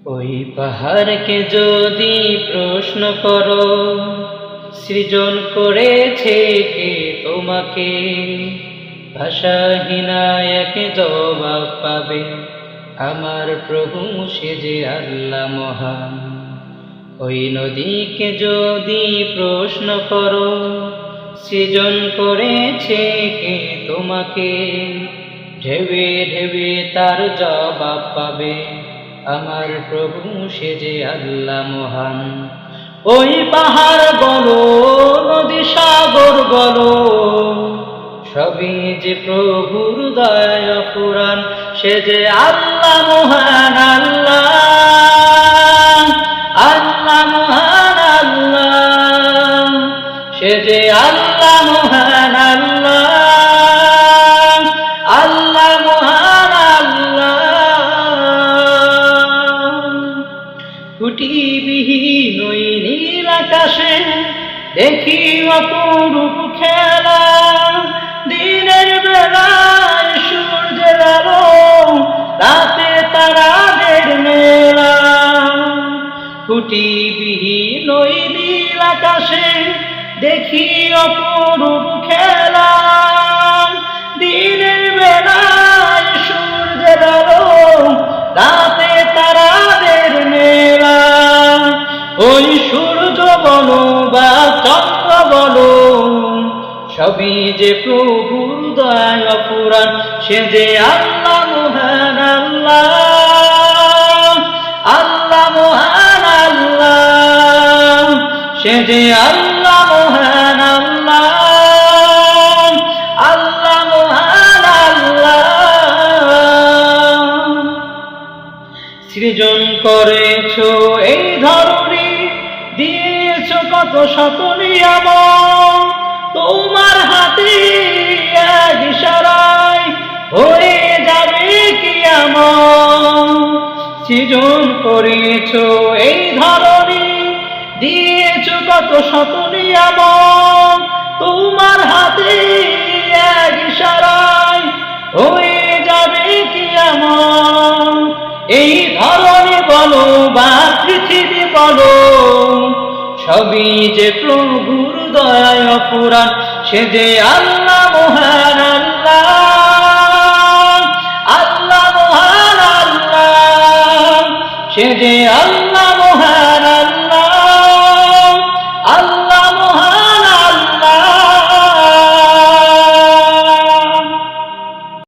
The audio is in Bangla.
ওই পাহাড়কে যদি প্রশ্ন করো, সৃজন করেছে কে তোমাকে, ভাষাহীনা এক জবাব পাবে, আমার প্রভু সে যে আল্লাহ মহান। ওই নদীকে যদি প্রশ্ন করো, সৃজন করেছে কে তোমাকে, ঢেবে ঢেবে তার জবাব পাবে, আমার প্রভু সে যে আল্লাহ মহান। ওই পাহাড় বলো, নদী সাগর বলো, সবই যে প্রভুর দয়া পুরাণ, সে যে আল্লাহ মহান। আল্লাহ আল্লাহ মহান আল্লাহ, সে যে আল্লাহ মহান। আল্লাহ আল্লাহ মহান আল্লাহ। খুঁটিবিহীন ওই নীল আকাশে দেখি অপরূপ খেলা, দিনের বেলায় সূর্যের আলো, রাতে তারাদের মেলা। খুঁটিবিহীন ওই নীল আকাশে দেখি অপরূপ খেলা, দিনের বেলায় সূর্যের আলো, রাতে তারাদের মেলা। ওই সূর্য বলো বা চন্দ্র বলো, সবই যে প্রভুর দয়া পুরাণ, সে যে আল্লাহ মহান। আল্লাহ আল্লাহ মহান আল্লাহ, সে যে আল্লাহ মহান। আল্লাহ আল্লাহ মহান আল্লাহ। সৃজন করেছো এই ধরনী, দিয়েছো কত শত নিয়ামত, তোমার হাতে এক ইশারায় হয়ে যাবে কিয়ামত। সৃজন করেছো এই ধরনী, দিয়েছো কত শত নিয়ামত, তোমার হাতে এক ইশারায় হয়ে যাবে কিয়ামত। এই ধরনী বলো বা পৃথিবী বলো, সবই যে প্রভুর দয়া পুরাণ, সে যে আল্লাহ মহান।